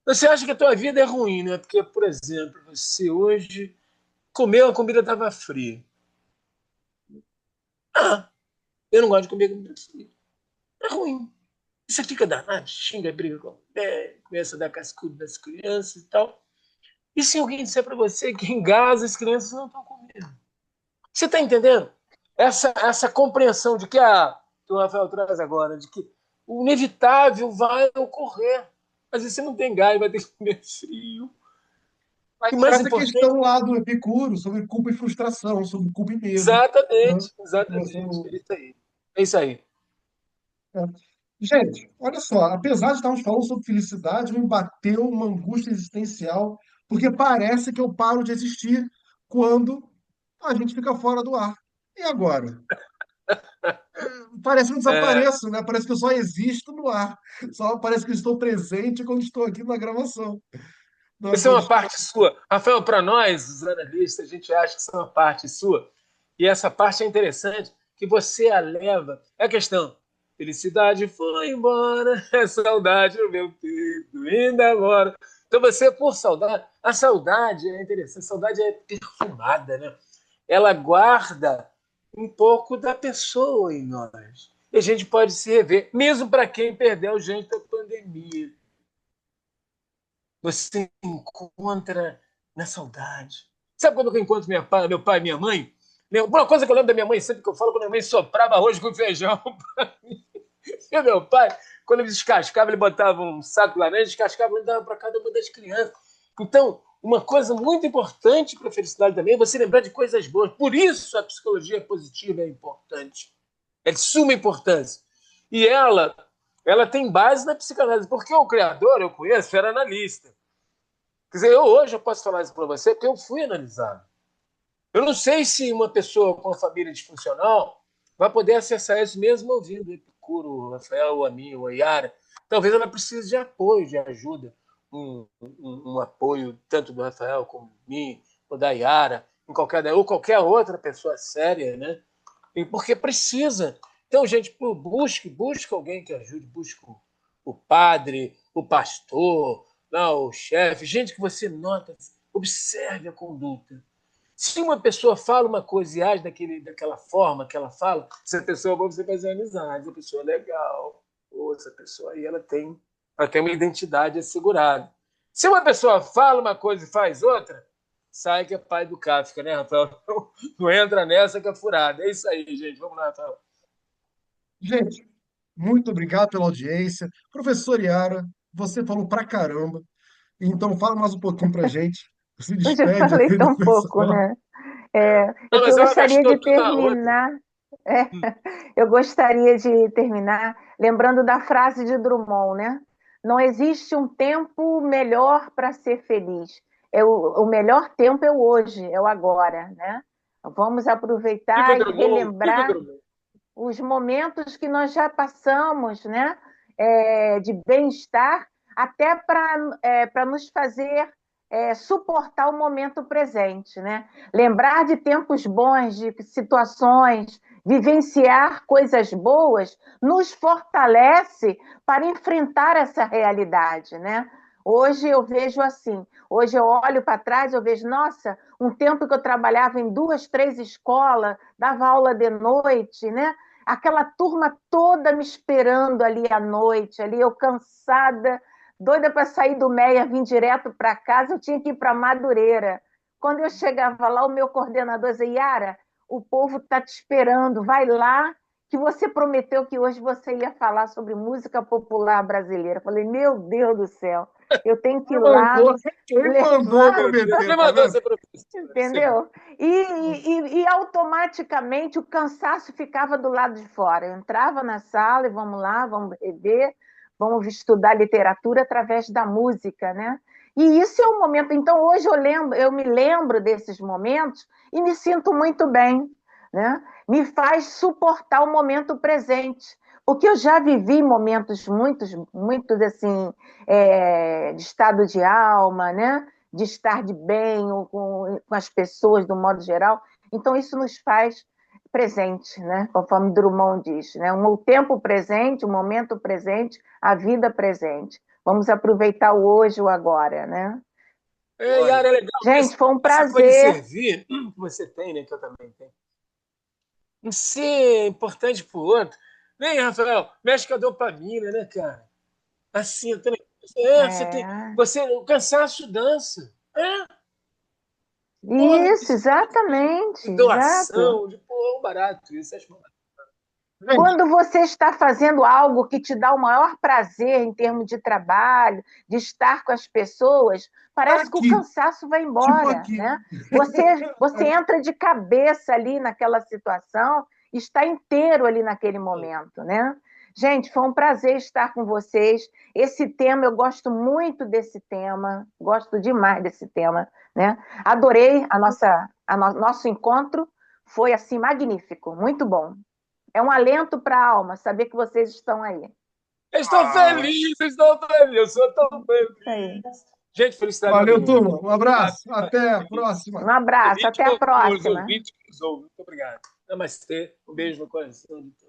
Você acha que a tua vida é ruim, né? Porque, por exemplo, você hoje comeu, a comida estava fria. Ah, eu não gosto de comer comida fria. É ruim. Você fica danado, xinga, briga com a mulher, começa a dar cascudo das crianças e tal. E se alguém disser para você que em Gaza as crianças não estão comendo? Você está entendendo? Essa compreensão de que o Rafael traz agora, de que o inevitável vai ocorrer. Mas você não tem gás, vai ter que comer frio. Aí E mais traz a importante, questão lá do Epicuro, sobre culpa e frustração, sobre culpa e medo. Né? exatamente, Que exatamente. É isso aí. É isso aí. é. Gente, olha só, apesar de estarmos falando sobre felicidade, me bateu uma angústia existencial, porque parece que eu paro de existir quando a gente fica fora do ar. E agora? Parece que eu É, desapareço, né? Parece que eu só existo no ar. Só parece que eu estou presente quando estou aqui na gravação. Não, isso é quando uma estou... parte sua. Rafael, para nós, os analistas, a gente acha que isso é uma parte sua. E essa parte é interessante, que você a leva. É a questão. Felicidade foi embora, é saudade no meu peito, indo embora. Então você, por saudade, a saudade é interessante, a saudade é perfumada, né? Ela guarda um pouco da pessoa em nós. E a gente pode se rever, mesmo para quem perdeu gente da pandemia. Você encontra na saudade. Sabe quando eu encontro meu pai e minha mãe? Uma coisa que eu lembro da minha mãe, sempre que eu falo, quando a minha mãe soprava arroz com feijão para mim. E meu pai, quando ele descascava, ele botava um saco de laranja, descascava e dava para cada uma das crianças. Então, uma coisa muito importante para a felicidade também é você lembrar de coisas boas. Por isso a psicologia positiva é importante. É de suma importância. E ela tem base na psicanálise, porque o criador, eu conheço, era analista. Quer dizer, hoje eu posso falar isso para você porque eu fui analisado. Eu não sei se uma pessoa com uma família disfuncional vai poder acessar isso mesmo ouvindo o Epicuro, o Rafael, ou a mim, ou a Yara. Talvez ela precise de apoio, de ajuda, um apoio tanto do Rafael como de mim, ou da Yara, ou qualquer outra pessoa séria, né? Porque precisa. Então, gente, busque alguém que ajude, busque o padre, o pastor, não, o chefe, gente que você nota, observe a conduta. Se uma pessoa fala uma coisa e age daquela forma que ela fala, essa pessoa, você fazer amizade, essa pessoa é legal, ou essa pessoa aí ela tem uma identidade assegurada. Se uma pessoa fala uma coisa e faz outra, sai que é pai do Kafka, né, Rafael? Não entra nessa que é furada. É isso aí, gente. Vamos lá, Rafael. Gente, muito obrigado pela audiência. Professor Yara, você falou pra caramba. Então, fala mais um pouquinho pra gente. Se Hoje eu despede falei aí do tão pouco, pessoal. né? É, Não, eu mas ela gostaria gastou de tudo na outra. terminar, é, eu gostaria de terminar lembrando da frase de Drummond, né? Não existe um tempo melhor para ser feliz. O melhor tempo é o hoje, é o agora, né? Vamos Viva aproveitar e Drummond, viva relembrar Drummond. os momentos que nós já passamos, né? De bem-estar, até para nos fazer suportar o momento presente, né? Lembrar de tempos bons, de situações, vivenciar coisas boas, nos fortalece para enfrentar essa realidade, né? Hoje eu vejo assim, hoje eu olho para trás, eu vejo, nossa, um tempo que eu trabalhava em 2, 3 escolas, dava aula de noite, né? Aquela turma toda me esperando ali à noite, ali eu cansada, doida para sair do Meia, vir direto para casa, eu tinha que ir para Madureira. Quando eu chegava lá, o meu coordenador dizia, Yara, o povo está te esperando, vai lá, que você prometeu que hoje você ia falar sobre música popular brasileira. Eu falei, meu Deus do céu, eu tenho que ir lá Quem mandou levar, prometer, Quem tá mandou vendo? ser professor? entendeu? E automaticamente o cansaço ficava do lado de fora. Eu entrava na sala e vamos lá, vamos rever, vamos estudar literatura através da música, né? E isso é um momento. Então, hoje eu me lembro desses momentos e me sinto muito bem, né? Me faz suportar o momento presente. Porque eu já vivi momentos muitos assim, de estado de alma, né? De estar de bem com as pessoas, do modo geral. Então, isso nos faz presente, né? Conforme Drummond diz, né? O tempo presente, o momento presente, a vida presente. Vamos aproveitar o hoje, o agora, né? Yara, é legal Gente, foi um essa coisa de prazer. servir que você tem, né? Que eu também tenho. Em ser importante pro outro. Vem, Rafael, mexe com a dopamina, né, cara? Assim, eu também. É... O cansaço dança. Porra, Isso, exatamente, de exato. doação, de porra, barato. Isso acho barato. Gente, Quando você está fazendo algo que te dá o maior prazer em termos de trabalho, de estar com as pessoas, tá parece que o aqui, cansaço vai tipo embora, aqui. né? Você entra de cabeça ali naquela situação, está inteiro ali naquele momento, né? Gente, foi um prazer estar com vocês. Esse tema, eu gosto muito desse tema, gosto demais desse tema, né? Adorei nosso encontro, foi assim magnífico, muito bom. É um alento para a alma saber que vocês estão aí. Estou feliz, estou feliz. Eu sou tão Isso aí. feliz. Gente, felicidade na Valeu, vida. turma. Um abraço. Até a próxima. Um abraço, Feliz até a com os próxima. ouvintes que nos ouvem. Muito obrigado. Namastê. Um beijo no coração de todos.